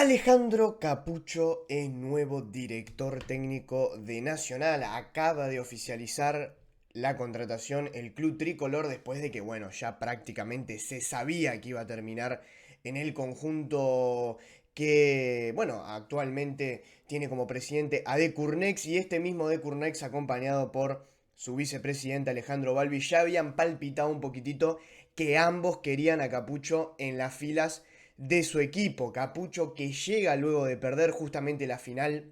Alejandro Capucho es nuevo director técnico de Nacional. Acaba de oficializar la contratación el club tricolor después de que, bueno, ya prácticamente se sabía que iba a terminar en el conjunto que, bueno, actualmente tiene como presidente a De Curnex, y este mismo De Curnex, acompañado por su vicepresidente Alejandro Balbi, ya habían palpitado un poquitito que ambos querían a Capucho en las filas de su equipo. Capucho, que llega luego de perder justamente la final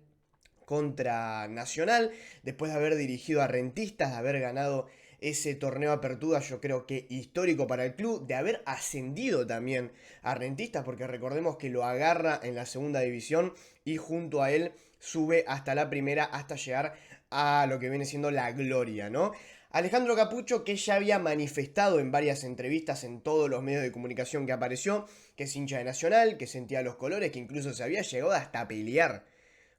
contra Nacional, después de haber dirigido a Rentistas, de haber ganado ese torneo de apertura, yo creo que histórico para el club, de haber ascendido también a Rentistas, porque recordemos que lo agarra en la segunda división y junto a él sube hasta la primera, hasta llegar a lo que viene siendo la gloria, ¿no? Alejandro Capucho, que ya había manifestado en varias entrevistas en todos los medios de comunicación que apareció, que es hincha de Nacional, que sentía los colores, que incluso se había llegado hasta a pelear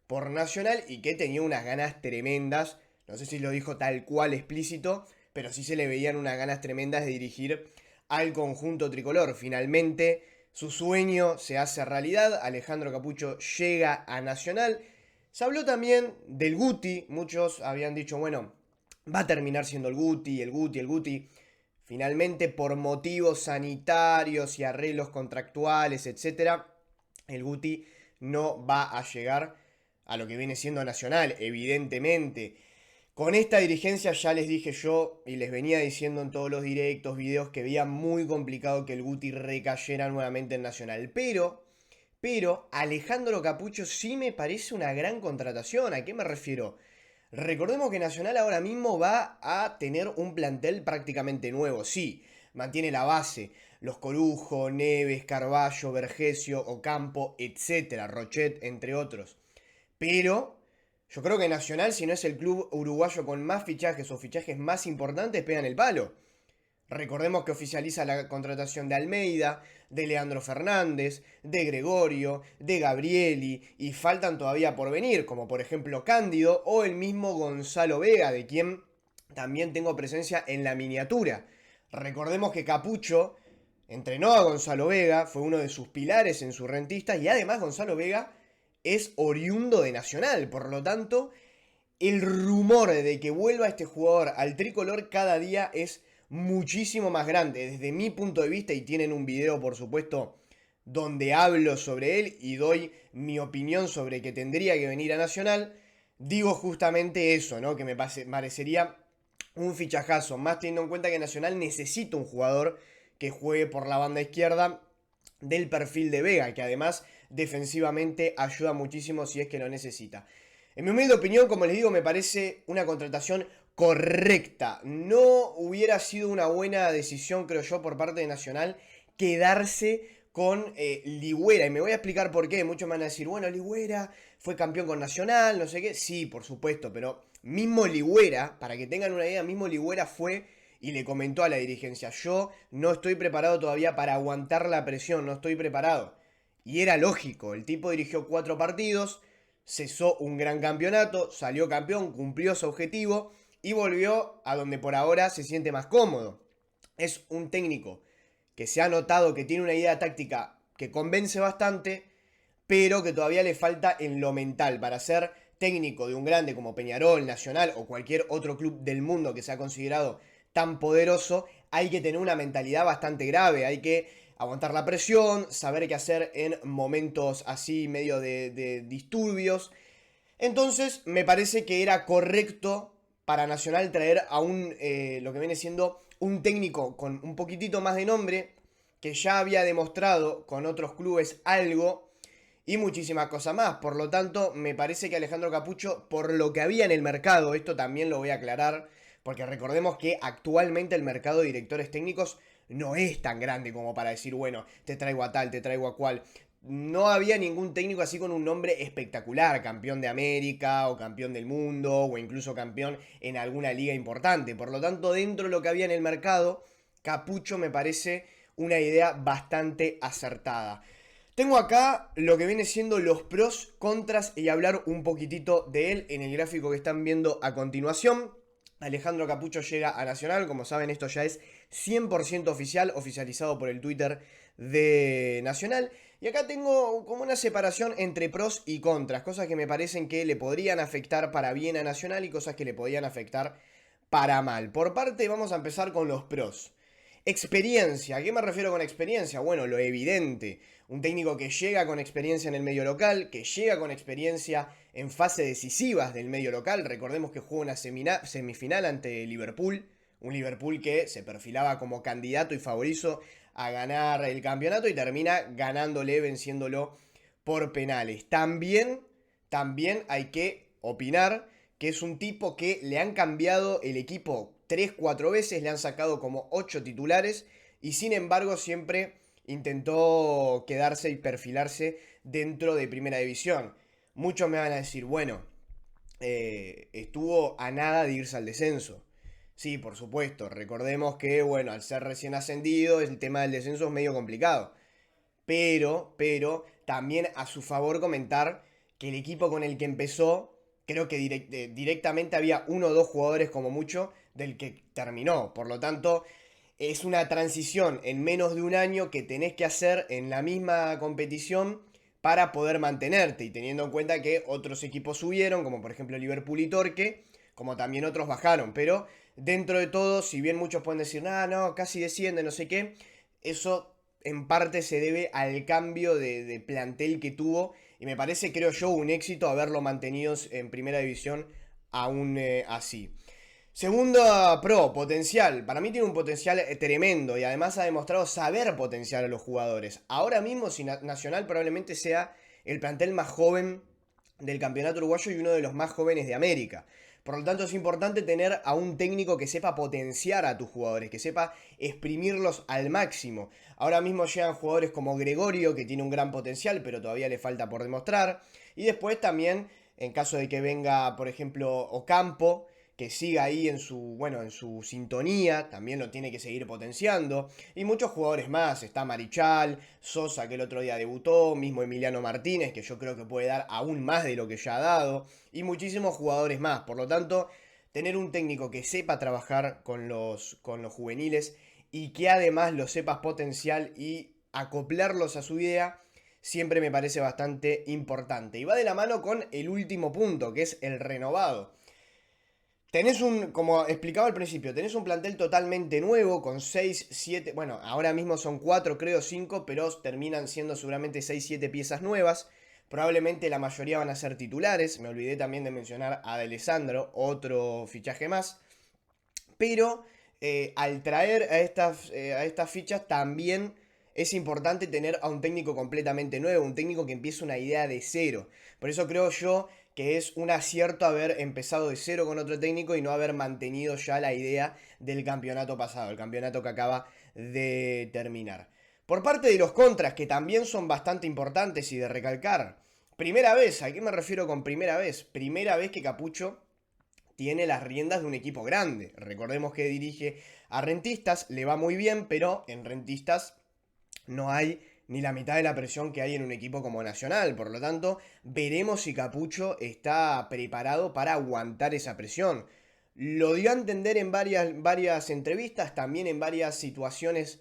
por Nacional y que tenía unas ganas tremendas. No sé si lo dijo tal cual explícito, pero sí se le veían unas ganas tremendas de dirigir al conjunto tricolor. Finalmente su sueño se hace realidad. Alejandro Capucho llega a Nacional. Se habló también del Guti. Muchos habían dicho, bueno, va a terminar siendo el Guti, el Guti, el Guti. Finalmente, por motivos sanitarios y arreglos contractuales, etcétera, el Guti no va a llegar a lo que viene siendo Nacional, evidentemente. Con esta dirigencia ya les dije yo y les venía diciendo en todos los directos, videos, que veía muy complicado que el Guti recayera nuevamente en Nacional. Pero Alejandro Capucho sí me parece una gran contratación. ¿A qué me refiero? Recordemos que Nacional ahora mismo va a tener un plantel prácticamente nuevo. Sí, mantiene la base. Los Corujo, Neves, Carballo, Vergesio, Ocampo, etcétera, Rochet, entre otros. Pero yo creo que Nacional, si no es el club uruguayo con más fichajes o fichajes más importantes, pegan el palo. Recordemos que oficializa la contratación de Almeida, de Leandro Fernández, de Gregorio, de Gabrieli, y faltan todavía por venir, como por ejemplo Cándido o el mismo Gonzalo Vega, de quien también tengo presencia en la miniatura. Recordemos que Capucho entrenó a Gonzalo Vega, fue uno de sus pilares en su rentista, y además Gonzalo Vega es oriundo de Nacional, por lo tanto, el rumor de que vuelva este jugador al tricolor cada día es muchísimo más grande. Desde mi punto de vista, y tienen un video, por supuesto, donde hablo sobre él y doy mi opinión sobre que tendría que venir a Nacional, digo justamente eso, ¿no? Que me parecería un fichajazo, más teniendo en cuenta que Nacional necesita un jugador que juegue por la banda izquierda del perfil de Vega, que además defensivamente ayuda muchísimo si es que lo necesita. En mi humilde opinión, como les digo, me parece una contratación correcta. No hubiera sido una buena decisión, creo yo, por parte de Nacional quedarse con Ligüera. Y me voy a explicar por qué. Muchos me van a decir, bueno, Ligüera fue campeón con Nacional, no sé qué. Sí, por supuesto, pero mismo Ligüera, para que tengan una idea, mismo Ligüera fue y le comentó a la dirigencia, yo no estoy preparado todavía para aguantar la presión, no estoy preparado. Y era lógico, el tipo dirigió 4 partidos, cesó un gran campeonato, salió campeón, cumplió su objetivo y volvió a donde por ahora se siente más cómodo. Es un técnico que se ha notado que tiene una idea táctica que convence bastante, pero que todavía le falta en lo mental para ser técnico de un grande como Peñarol, Nacional o cualquier otro club del mundo que sea considerado tan poderoso. Hay que tener una mentalidad bastante grave, hay que aguantar la presión, saber qué hacer en momentos así medio de disturbios. Entonces me parece que era correcto para Nacional traer a lo que viene siendo un técnico con un poquitito más de nombre, que ya había demostrado con otros clubes algo y muchísimas cosas más. Por lo tanto, me parece que Alejandro Capucho, por lo que había en el mercado, esto también lo voy a aclarar, porque recordemos que actualmente el mercado de directores técnicos no es tan grande como para decir, bueno, te traigo a tal, te traigo a cual. No había ningún técnico así con un nombre espectacular, campeón de América o campeón del mundo o incluso campeón en alguna liga importante. Por lo tanto, dentro de lo que había en el mercado, Capucho me parece una idea bastante acertada. Tengo acá lo que viene siendo los pros, contras y hablar un poquitito de él en el gráfico que están viendo a continuación. Alejandro Capucho llega a Nacional, como saben esto ya es 100% oficial, oficializado por el Twitter de Nacional. Y acá tengo como una separación entre pros y contras, cosas que me parecen que le podrían afectar para bien a Nacional y cosas que le podrían afectar para mal. Por parte, vamos a empezar con los pros. Experiencia. ¿A qué me refiero con experiencia? Bueno, lo evidente. Un técnico que llega con experiencia en el medio local, que llega con experiencia en fases decisivas del medio local. Recordemos que jugó una semifinal ante Liverpool. Un Liverpool que se perfilaba como candidato y favorizo a ganar el campeonato y termina ganándole, venciéndolo por penales. También hay que opinar que es un tipo que le han cambiado el equipo 3-4 veces, le han sacado como 8 titulares y sin embargo siempre intentó quedarse y perfilarse dentro de primera división. Muchos me van a decir, bueno, estuvo a nada de irse al descenso. Sí, por supuesto, recordemos que, bueno, al ser recién ascendido, el tema del descenso es medio complicado. Pero, también a su favor comentar que el equipo con el que empezó, creo que directamente había uno o dos jugadores como mucho del que terminó. Por lo tanto, es una transición en menos de un año que tenés que hacer en la misma competición para poder mantenerte. Y teniendo en cuenta que otros equipos subieron, como por ejemplo Liverpool y Torque, como también otros bajaron. Pero dentro de todo, si bien muchos pueden decir, no, casi desciende, no sé qué, eso en parte se debe al cambio de plantel que tuvo. Y me parece, creo yo, un éxito haberlo mantenido en primera división aún así. Segunda pro, potencial. Para mí tiene un potencial tremendo y además ha demostrado saber potenciar a los jugadores. Ahora mismo, si Nacional probablemente sea el plantel más joven del campeonato uruguayo y uno de los más jóvenes de América. Por lo tanto, es importante tener a un técnico que sepa potenciar a tus jugadores, que sepa exprimirlos al máximo. Ahora mismo llegan jugadores como Gregorio, que tiene un gran potencial, pero todavía le falta por demostrar. Y después también, en caso de que venga, por ejemplo, Ocampo, que siga ahí en su, bueno, en su sintonía, también lo tiene que seguir potenciando. Y muchos jugadores más, está Marichal, Sosa que el otro día debutó, mismo Emiliano Martínez, que yo creo que puede dar aún más de lo que ya ha dado, y muchísimos jugadores más. Por lo tanto, tener un técnico que sepa trabajar con los juveniles y que además lo sepas potencial y acoplarlos a su idea, siempre me parece bastante importante. Y va de la mano con el último punto, que es el renovado. Tenés como explicaba al principio, tenés un plantel totalmente nuevo con 6 7 bueno, ahora mismo son 4 creo 5 pero terminan siendo seguramente 6 7 piezas nuevas. Probablemente la mayoría van a ser titulares, me olvidé también de mencionar a De Alessandro, otro fichaje más. Pero al traer a estas fichas también es importante tener a un técnico completamente nuevo, un técnico que empiece una idea de cero. Por eso creo yo que es un acierto haber empezado de cero con otro técnico y no haber mantenido ya la idea del campeonato pasado, el campeonato que acaba de terminar. Por parte de los contras, que también son bastante importantes y de recalcar. Primera vez, ¿a qué me refiero con primera vez? Primera vez que Capucho tiene las riendas de un equipo grande. Recordemos que dirige a Rentistas, le va muy bien, pero en Rentistas no hay ni la mitad de la presión que hay en un equipo como Nacional. Por lo tanto, veremos si Capucho está preparado para aguantar esa presión. Lo dio a entender en varias entrevistas, también en varias situaciones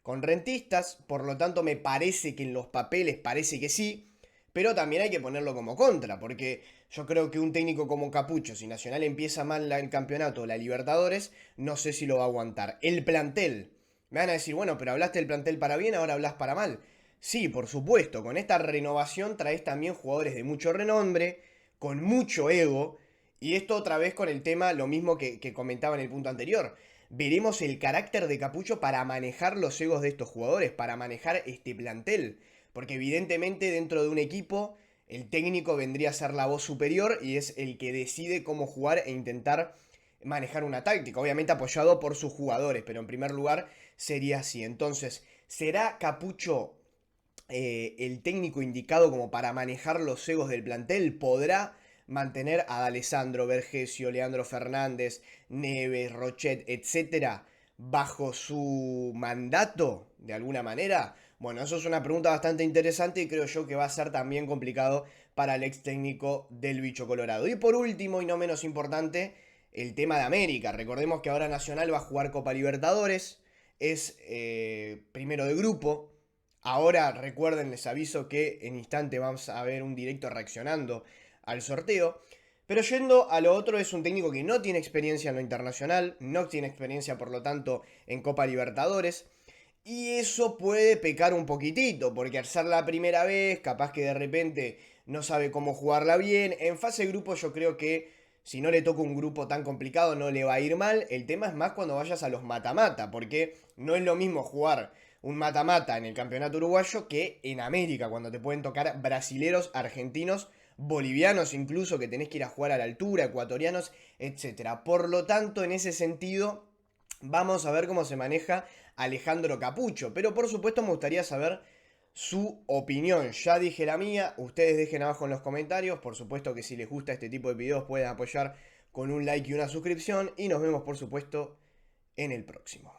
con Rentistas. Por lo tanto, me parece que en los papeles parece que sí. Pero también hay que ponerlo como contra, porque yo creo que un técnico como Capucho, si Nacional empieza mal el campeonato, la Libertadores, no sé si lo va a aguantar. El plantel. Me van a decir, bueno, pero hablaste del plantel para bien, ahora hablas para mal. Sí, por supuesto, con esta renovación traes también jugadores de mucho renombre, con mucho ego, y esto otra vez con el tema, lo mismo que comentaba en el punto anterior. Veremos el carácter de Capucho para manejar los egos de estos jugadores, para manejar este plantel. Porque evidentemente dentro de un equipo el técnico vendría a ser la voz superior y es el que decide cómo jugar e intentar manejar una táctica. Obviamente apoyado por sus jugadores, pero en primer lugar sería así. Entonces, ¿será Capucho el técnico indicado como para manejar los egos del plantel? ¿Podrá mantener a D'Alessandro, Vergesio, Leandro Fernández, Neves, Rochet, etcétera, bajo su mandato de alguna manera? Bueno, eso es una pregunta bastante interesante y creo yo que va a ser también complicado para el ex técnico del Bicho Colorado. Y por último, y no menos importante, el tema de América. Recordemos que ahora Nacional va a jugar Copa Libertadores, es primero de grupo, Ahora recuerden, les aviso que en instante vamos a ver un directo reaccionando al sorteo. Pero yendo a lo otro, es un técnico que no tiene experiencia en lo internacional, no tiene experiencia por lo tanto en Copa Libertadores. Y eso puede pecar un poquitito, porque al ser la primera vez, capaz que de repente no sabe cómo jugarla bien. En fase de grupo yo creo que si no le toca un grupo tan complicado no le va a ir mal. El tema es más cuando vayas a los mata-mata, porque no es lo mismo jugar un mata-mata en el campeonato uruguayo que en América, cuando te pueden tocar brasileros, argentinos, bolivianos incluso, que tenés que ir a jugar a la altura, ecuatorianos, etc. Por lo tanto, en ese sentido, vamos a ver cómo se maneja Alejandro Capucho. Pero por supuesto me gustaría saber su opinión. Ya dije la mía, ustedes dejen abajo en los comentarios. Por supuesto que si les gusta este tipo de videos pueden apoyar con un like y una suscripción. Y nos vemos por supuesto en el próximo.